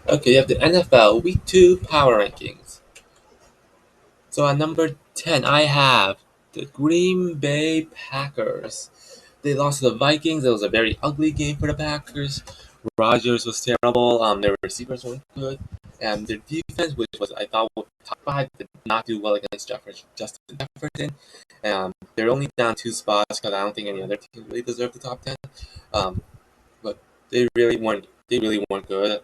Okay, you have the NFL Week 2 Power Rankings. So at number 10, I have the Green Bay Packers. They lost to the Vikings. It was a very ugly game for the Packers. Rodgers was terrible. Their receivers weren't good. And their defense, which was I thought was top five, did not do well against Justin Jefferson. They're only down two spots because I don't think any other team really deserve the top 10. Um, but they really weren't. They really weren't good.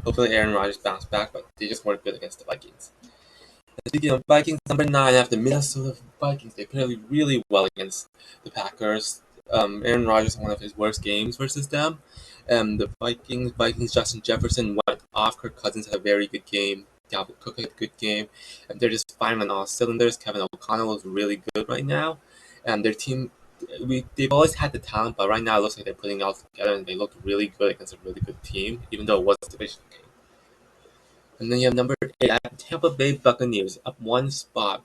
Hopefully Aaron Rodgers bounced back, but they just weren't good against the Vikings. And speaking of Vikings, number 9, after Minnesota Vikings, they played really well against the Packers. Aaron Rodgers had one of his worst games versus them. The Vikings, Justin Jefferson went off. Kirk Cousins had a very good game. Dalvin Cook had a good game. And they're just firing on all cylinders. Kevin O'Connell is really good right now. And their team, they've always had the talent, but right now it looks like they're putting it all together, and they look really good against a really good team, even though it was a division game. And then you have number 8, Tampa Bay Buccaneers, up one spot.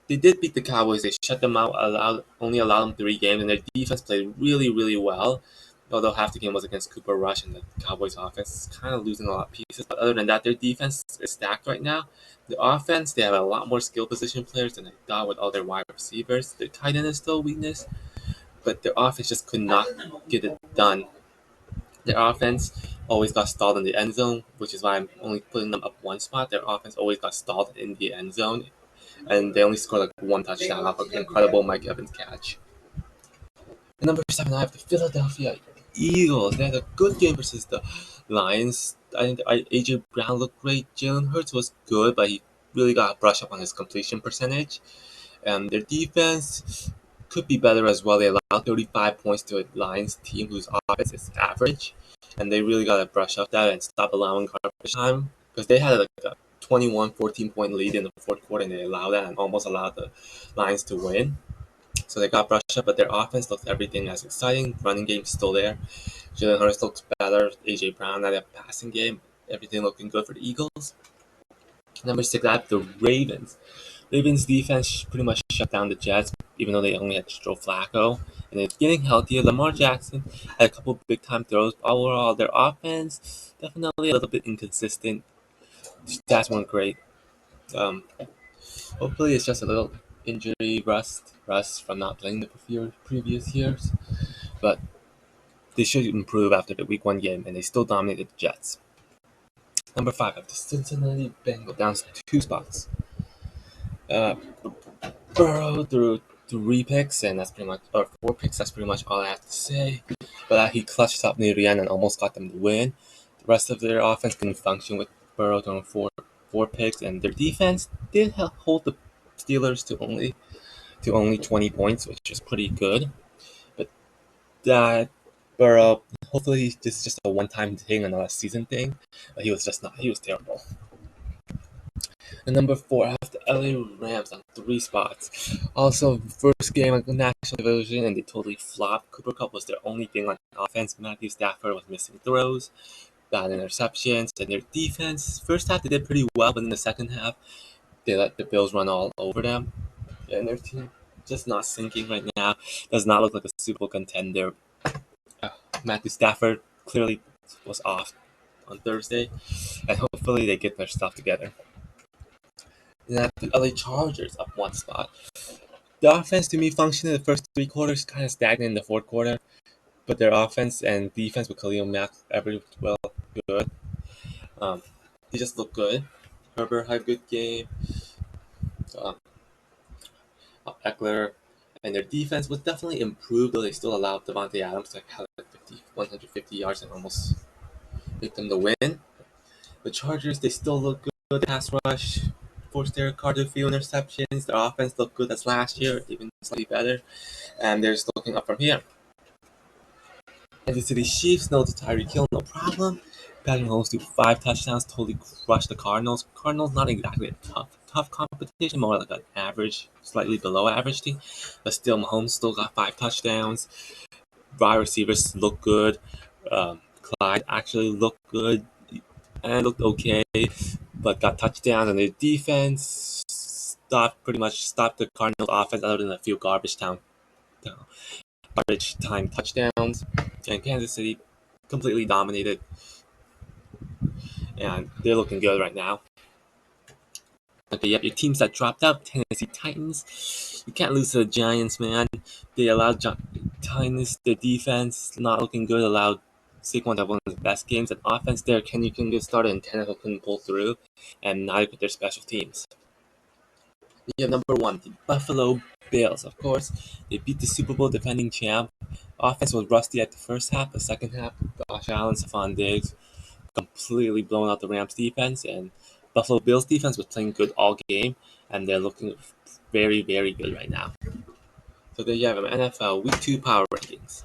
They did beat the Cowboys. They shut them out, only allowed them 3 games, and their defense played really, really well. Although half the game was against Cooper Rush, and the Cowboys' offense is kind of losing a lot of pieces. But other than that, their defense is stacked right now. The offense, they have a lot more skill position players than they thought with all their wide receivers. Their tight end is still a weakness, but their offense just could not get it done. Their offense always got stalled in the end zone, which is why I'm only putting them up one spot. Their offense always got stalled in the end zone, and they only scored like one touchdown off an incredible Mike Evans catch. And number 7, I have the Philadelphia Eagles. They had a good game versus the Lions. I think AJ Brown looked great. Jalen Hurts was good, but he really got a brush up on his completion percentage. And their defense could be better as well. They allowed 35 points to a Lions team whose offense is average, and they really got to brush up that and stop allowing garbage time, because they had like a 21-14 point lead in the fourth quarter, and they allowed that and almost allowed the Lions to win. So they got brushed up, but their offense looks everything as exciting. Running game's still there. Jalen Hurts looks better. AJ Brown had a passing game. Everything looking good for the Eagles. Number 6, I have the Ravens. Ravens defense pretty much shut down the Jets, even though they only had Joe Flacco. And it's getting healthier. Lamar Jackson had a couple big time throws. Overall, their offense definitely a little bit inconsistent. Stats weren't great. Um, Hopefully, it's just a little injury rust from not playing the previous years. But they should improve after the Week 1 game, and they still dominated the Jets. Number 5, I have the Cincinnati Bengals down 2 spots. Uh, Burrow threw 3 picks, and that's pretty much, or 4 picks. That's pretty much all I have to say. But he clutched up near the end and almost got them to win. The rest of their offense couldn't function with Burrow throwing four picks, and their defense did hold the Steelers to only 20 points, which is pretty good. But that Burrow, hopefully this is just a one-time thing and not a season thing. But he was just not. He was terrible. And number 4, I have the LA Rams on 3 spots. Also, first game of the National Division, and they totally flopped. Cooper Kupp was their only thing on offense. Matthew Stafford was missing throws, bad interceptions, and their defense. First half they did pretty well, but in the second half they let the Bills run all over them, and their team just not sinking right now. Does not look like a Super Bowl contender. Matthew Stafford clearly was off on Thursday, and hopefully they get their stuff together. Then the LA Chargers up one spot. The offense to me functioned in the first 3 quarters, kind of stagnant in the fourth quarter, but their offense and defense with Khalil Mack averaged well good. Um, they just look good. Herbert had a good game. Um, Eckler, and their defense was definitely improved, though they still allowed Devontae Adams to have like 150 yards and almost make them the win. The Chargers, they still look good. Pass rush, forced their Carr to a few interceptions. Their offense looked good as last year, even slightly better, and they're just looking up from here. Kansas City Chiefs, no to Tyreek Hill, no problem. Patrick Mahomes threw 5 touchdowns, totally crushed the Cardinals. Cardinals not exactly a tough competition, more like an average, slightly below average team, but still Mahomes still got 5 touchdowns. Wide receivers look good. Clyde actually looked good and looked okay, but got touchdowns, and their defense pretty much stopped the Cardinals offense other than a few garbage time touchdowns, and Kansas City completely dominated. and they're looking good right now. Okay, yep, your teams that dropped out, Tennessee Titans. You can't lose to the Giants, man. They allowed Titans, their defense, not looking good, allowed Saquon to have one of the best games. And offense there, Kenny couldn't get started, and Tannehill couldn't pull through, and neither could their special teams. You have number one, the Buffalo Bills. Of course, they beat the Super Bowl defending champ. Offense was rusty at the first half. The second half, Josh Allen, Stephon Diggs, completely blown out the Rams defense, and Buffalo Bills defense was playing good all game, and they're looking very, very good right now. So there you have them, NFL Week 2 Power Rankings.